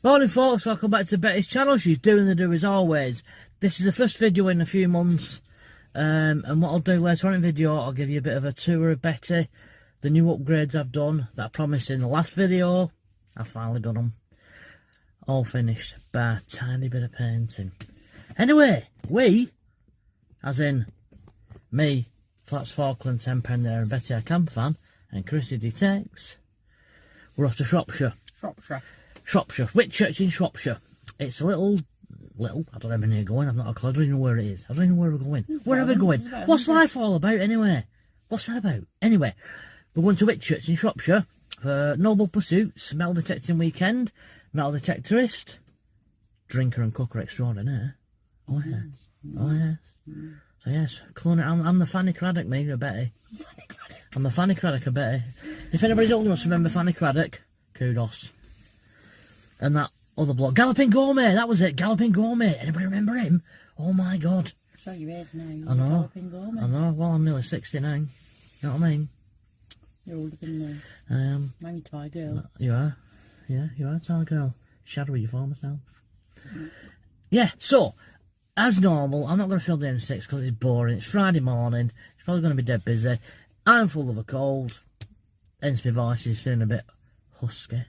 Morning folks, welcome back to Betty's channel. She's doing the do as always. This is the first video in a few months, and what I'll do later on in the video, I'll give you a bit of a tour of Betty, the new upgrades I've done that I promised in the last video. I've finally done them. All finished, bar a tiny bit of painting. Anyway, we, as in me, Flaps Falkland, 10 pound there, and Betty, our camper fan, and Chrissy Detects, we're off to Shropshire. Shropshire, Whitchurch in Shropshire. It's a little, I don't know how many are going, I've not a clue, I don't even know where it is. I don't even know where we're going. Where are we going? What's life all about anyway? What's that about? Anyway, we're going to Whitchurch in Shropshire for Noble Pursuits, metal detecting weekend, metal detectorist, drinker and cooker extraordinaire. Oh yes, oh yes. So yes, I'm the Fanny Craddock, me, of Betty. I'm the Fanny Craddock of Betty. If anybody's old enough to remember Fanny Craddock, kudos. And that other bloke, Galloping Gourmet, that was it, Galloping Gourmet. Anybody remember him? Oh my god. So your ears now. I know. Galloping Gourmet. I know, well I'm nearly 69. You know what I mean? You're older than me. I am. I'm a Thai girl. You are? Yeah, you are a Thai girl. Shadowy you for myself. Yeah, so, as normal, I'm not going to film the M6 because it's boring. It's Friday morning. It's probably going to be dead busy. I'm full of a cold. Hence my voice is feeling a bit husky.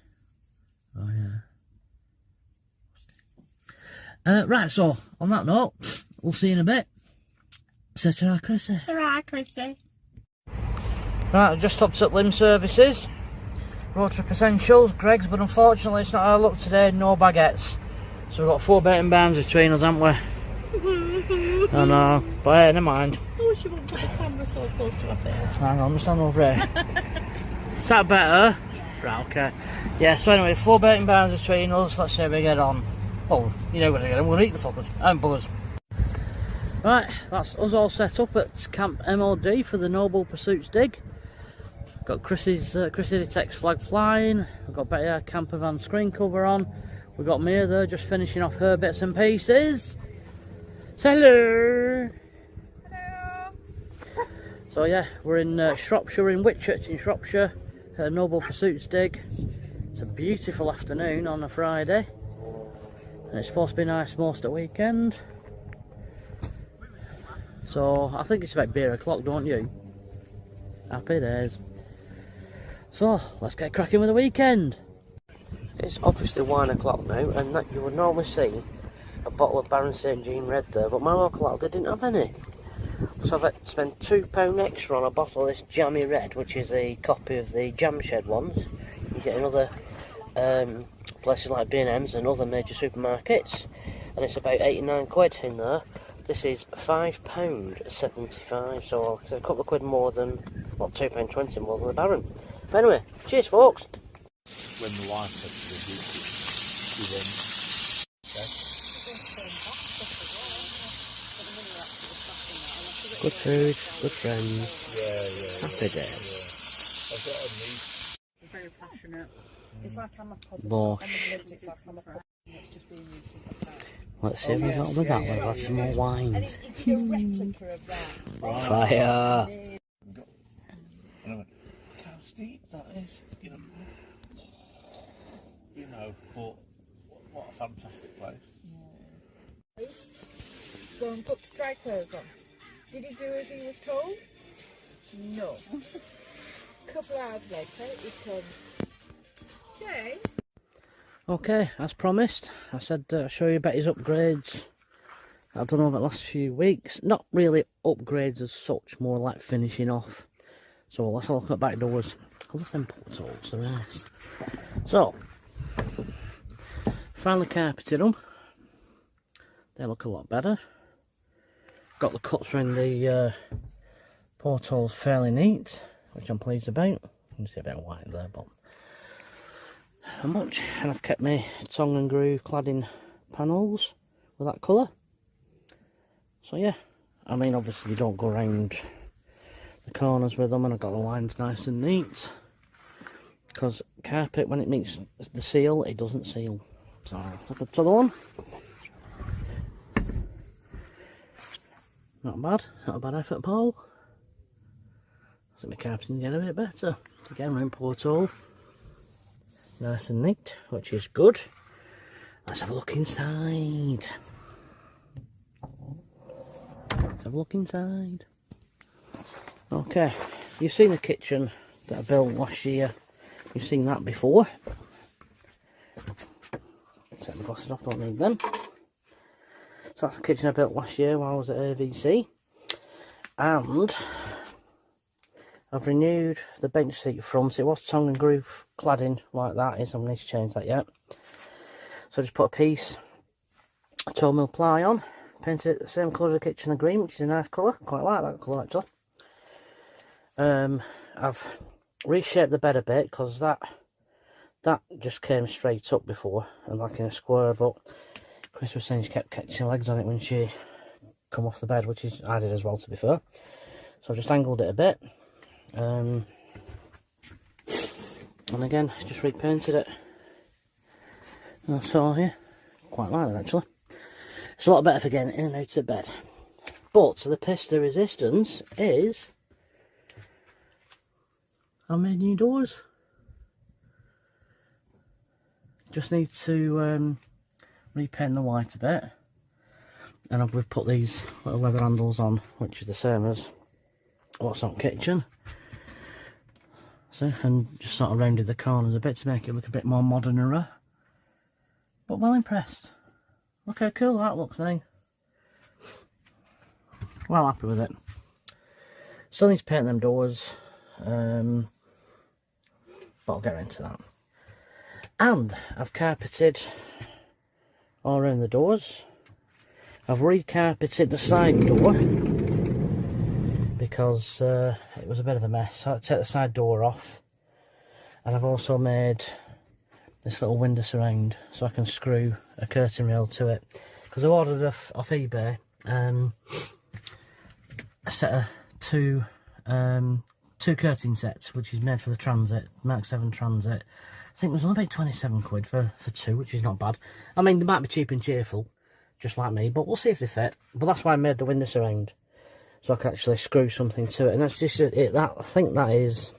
Oh yeah. Right, so, on that note, we'll see you in a bit. So, ta-ra, Chrissy. Ta-ra, Chrissy. Right, I just stopped at Limb Services. Road Trip Essentials, Greg's, but unfortunately it's not our luck today, no baguettes. So we've got 4 betting bounds between us, haven't we? I know, but hey, never mind. I wish you wouldn't put the camera so close to my face. Hang on, I'm standing over here. Is that better? Right, okay. Yeah, so anyway, 4 betting bounds between us, let's see how we get on. Oh, you know what we're going to eat the fuckers. I'm buzzed. Right, that's us all set up at Camp MOD for the Noble Pursuits dig. Got Chrissy Detects flag flying. We've got Betty our camper van screen cover on. We've got Mia there just finishing off her bits and pieces. Say hello. Hello. So yeah, we're in Shropshire, in Whitchurch in Shropshire, at Noble Pursuits dig. It's a beautiful afternoon on a Friday, and it's supposed to be nice most of the weekend. So I think it's about beer o'clock, don't you? Happy days. So let's get cracking with the weekend. It's obviously wine o'clock now, and that you would normally see a bottle of Baron St Jean Red there, but my local outlet didn't have any. So I've had to spend £2 extra on a bottle of this Jammy Red, which is a copy of the Jam Shed ones. You get in other places like B&M's and other major supermarkets, and it's about 89 quid in there. This is £5.75, so a couple of quid more than, what, £2.20 more than the Baron. But anyway, cheers folks. When the wife takes the you then, Good food, good friends, yeah. happy days. I've got a niece. I'm very passionate. It's like I'm a positive. Lush. It's like I'm a positive. It's just being used. Let's see if we got with that. We've got some more wines. And it did a replica of that. Fire! Anyway, how steep that is, you know, but what a fantastic place. Go and put dry clothes on. Did he do as he was told? No. A couple hours later, he comes. Jay? Okay, as promised, I said I'll show you Betty's upgrades I've done over the last few weeks. Not really upgrades as such, more like finishing off. So let's have a look at back doors. I love them portals, they're nice. So, finally carpeted them. They look a lot better. Got the cuts around the portholes fairly neat, which I'm pleased about. You can see a bit of white there, but not much. And I've kept my tongue and groove cladding panels with that colour. So yeah, I mean obviously you don't go around the corners with them, and I've got the lines nice and neat. Because carpet, when it meets the seal, it doesn't seal. So look at the other one. Not bad, not a bad effort, Paul. I think my carpeting's getting a bit better. Again, round porthole. Nice and neat, which is good. Let's have a look inside. Let's have a look inside. Okay, you've seen the kitchen that I built last year. You've seen that before. Take my glasses off, don't need them. So that's the kitchen I built last year while I was at AVC. And I've renewed the bench seat front. It was tongue and groove cladding like that. I haven't need to change that yet. So I just put a piece of 12mm ply on. Painted it the same colour as the kitchen of green, which is a nice colour. Quite like that colour actually. I've reshaped the bed a bit because that just came straight up before and like in a square, but Chris was saying she kept catching legs on it when she come off the bed, which is I did as well, to be fair. So I've just angled it a bit, and again just repainted it. So yeah, quite like that actually. It's a lot better for getting in and out of bed. But so the pista resistance is I made new doors. Just need to repaint the white a bit, and we've put these little leather handles on, which is the same as what's on kitchen. So, and just sort of rounded the corners a bit to make it look a bit more moderner. But well impressed. Look how cool that looks now. Well happy with it. Still need to paint them doors, but I'll get into that. And I've carpeted all around the doors. I've recarpeted the side door because it was a bit of a mess. So I had to take the side door off, and I've also made this little window surround so I can screw a curtain rail to it, because I ordered off eBay a set of two curtain sets, which is made for the Transit, Mark 7 Transit. I think it was only about 27 quid for two, which is not bad. I mean, they might be cheap and cheerful, just like me, but we'll see if they fit. But that's why I made the window surround, so I can actually screw something to it. And that's just it. That I think that's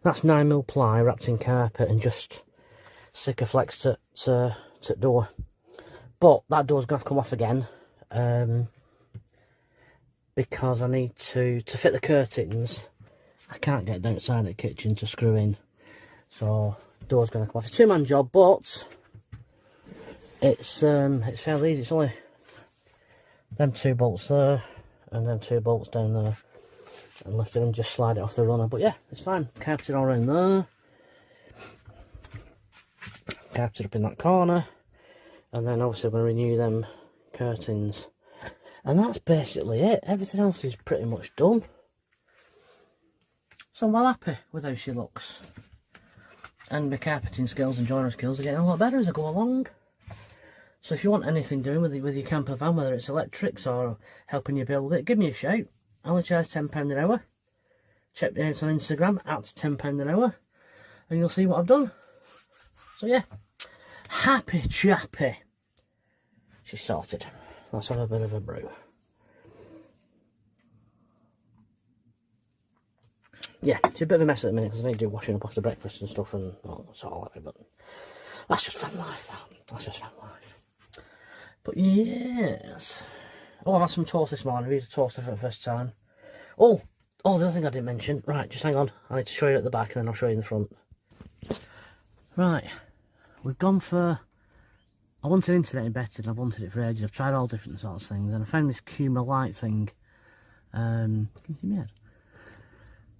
9mm ply wrapped in carpet and just Sikaflex to door. But that door's gonna have to come off again, because I need to fit the curtains. I can't get down outside the kitchen to screw in, so door's gonna come off. It's a 2-man job, but it's fairly easy. It's only them 2 bolts there and them 2 bolts down there, and lift it and just slide it off the runner. But yeah, it's fine. Carpeted all around there, carpeted up in that corner, and then obviously we're going to renew them curtains, and that's basically it. Everything else is pretty much done, so I'm well happy with how she looks, and my carpeting skills and joinery skills are getting a lot better as I go along. So if you want anything doing with your camper van, whether it's electrics or helping you build it, give me a shout. I only charge £10 an hour. Check me out on Instagram at £10 an hour, and you'll see what I've done. So yeah, happy chappy. She's sorted. Let's have a bit of a brew. Yeah, it's a bit of a mess at the minute because I need to do washing up after breakfast and stuff, and well, it's all happy, but that's just fun life, that's just fun life. But yes. Oh, I've had some toast this morning. I used a toaster for the first time. Oh, the other thing I didn't mention. Right, just hang on. I need to show you at the back and then I'll show you in the front. Right, we've gone for... I wanted internet embedded, I've wanted it for ages. I've tried all different sorts of things, and I found this Kuma Lite thing. Can you see me head?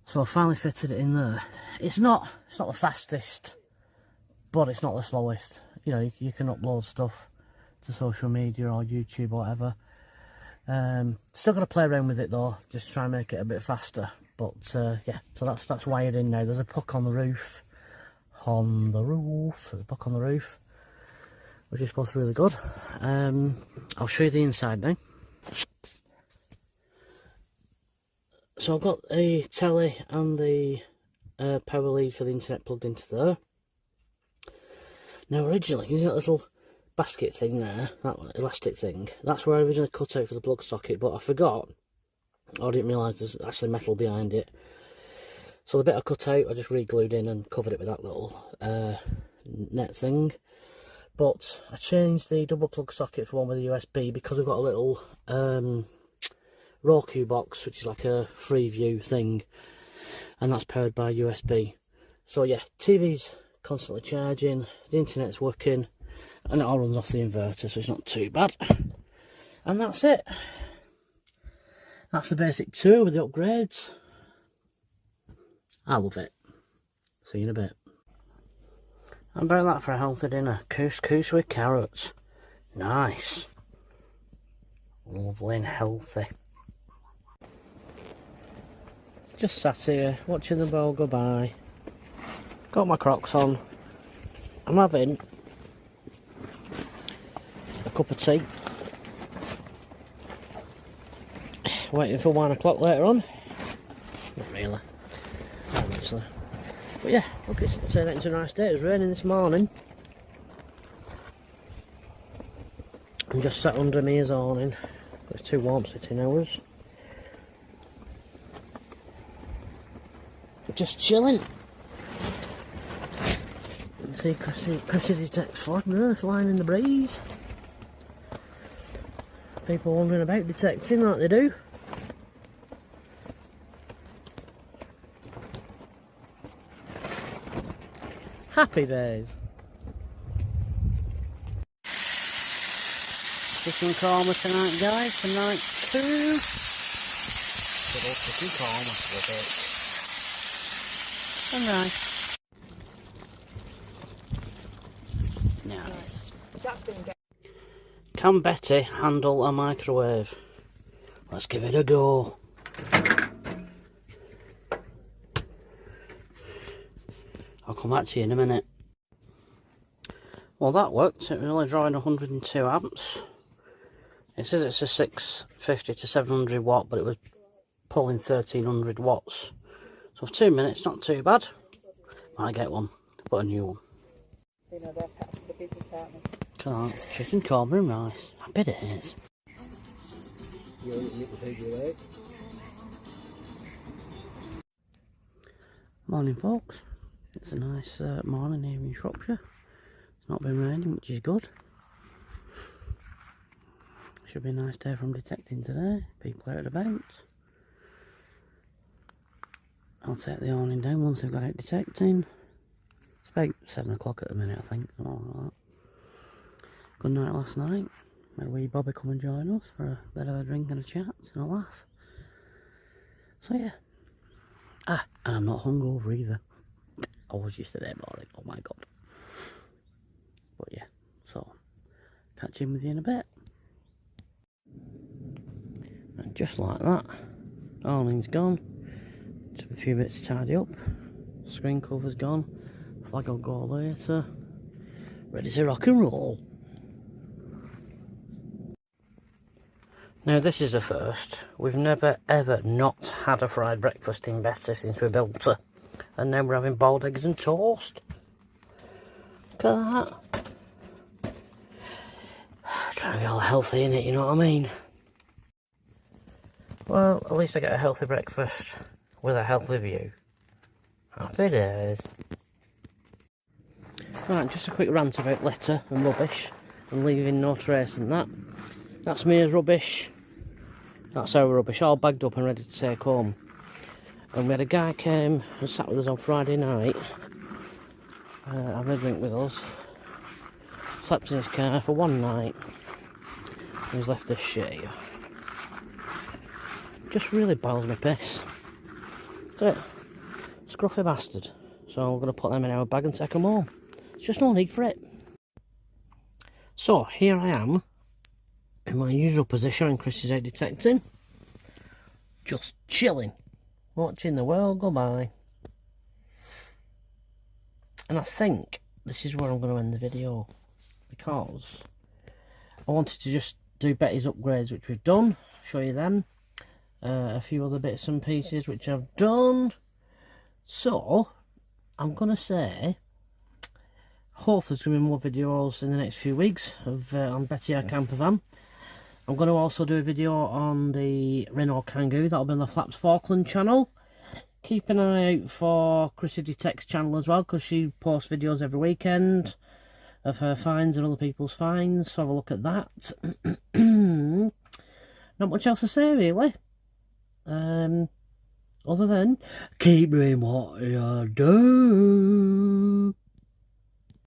So I finally fitted it in there. It's not the fastest, but it's not the slowest. You know, you can upload stuff to social media or YouTube or whatever. Still got to play around with it though, just try and make it a bit faster. But yeah, so that's wired in now. There's a puck on the roof. There's a puck on the roof, which is both really good. I'll show you the inside now. So I've got a telly and the power lead for the internet plugged into there. Now originally, you see that little basket thing there, that elastic thing, that's where I originally cut out for the plug socket, but I forgot, or I didn't realise there's actually metal behind it. So the bit I cut out, I just re-glued in and covered it with that little net thing. but I changed the double plug socket for one with a USB because I've got a little Roku box, which is like a Freeview thing, and that's powered by USB. So yeah, TV's constantly charging, the internet's working, and it all runs off the inverter, so it's not too bad. And that's it. That's the basic tour with the upgrades. I love it. See you in a bit. And about that for a healthy dinner. Couscous with carrots. Nice. Lovely and healthy. Just sat here watching the bowl go by. Got my Crocs on. I'm having a cup of tea. Waiting for 1 o'clock later on. Not really. Not actually. But yeah, look, it's turned out into a nice day. It was raining this morning. I'm just sat under me as awning. It's too warm sitting hours. Just chilling. You see Chrissy Detects flag there, flying in the breeze. People wondering about detecting like they do. Happy days. Chicken korma tonight, guys, for night 2. Good old chicken korma with it. And rice. Nice. Can Betty handle a microwave? Let's give it a go. I'll come back to you in a minute. Well, that worked. It was only drawing 102 amps. It says it's a 650 to 700 watt, but it was pulling 1300 watts. So for 2 minutes, not too bad. Might get one, but a new one. You know, they're part of the business partner. Can't. Chicken korma and rice. I bet it is. Morning, folks. It's a nice morning here in Shropshire. It's not been raining, which is good. Should be a nice day from detecting today. People out about. I'll take the awning down once I've got out detecting. It's about 7 o'clock at the minute, I think. Something like that. Good night last night. Had a wee Bobby come and join us for a bit of a drink and a chat and a laugh. So yeah. Ah, and I'm not hungover either. I was yesterday morning, oh my god. But yeah, so catch in with you in a bit. And just like that, awning's gone. Just a few bits to tidy up. Screen cover's gone. Flag will go later. Ready to rock and roll. Now this is a first. We've never ever not had a fried breakfast in Betty since we built her. And now we're having boiled eggs and toast. Look at that. Trying to be all healthy in it, you know what I mean? Well, at least I get a healthy breakfast with a healthy view. Happy days. Right, just a quick rant about litter and rubbish and leaving no trace and that. That's me as rubbish. That's our rubbish, all bagged up and ready to take home. And we had a guy came and sat with us on Friday night, having a drink with us. Slept in his car for one night. And he's left us shit here. Just really boils my piss. That's it. Scruffy bastard. So we're going to put them in our bag and take them home. There's just no need for it. So here I am. In my usual position in Chrissy's Detecting, just chilling, watching the world go by. And I think this is where I'm going to end the video, because I wanted to just do Betty's upgrades, which we've done, show you them, a few other bits and pieces which I've done. So I'm going to say, hopefully there's going to be more videos in the next few weeks of on Betty our camper van. I'm going to also do a video on the Renault Kangoo. That'll be on the Flaps Falkland channel. Keep an eye out for Chrissy Detects channel as well, because she posts videos every weekend. of her finds and other people's finds, so have a look at that. Not much else to say really. Other than keep doing what you do.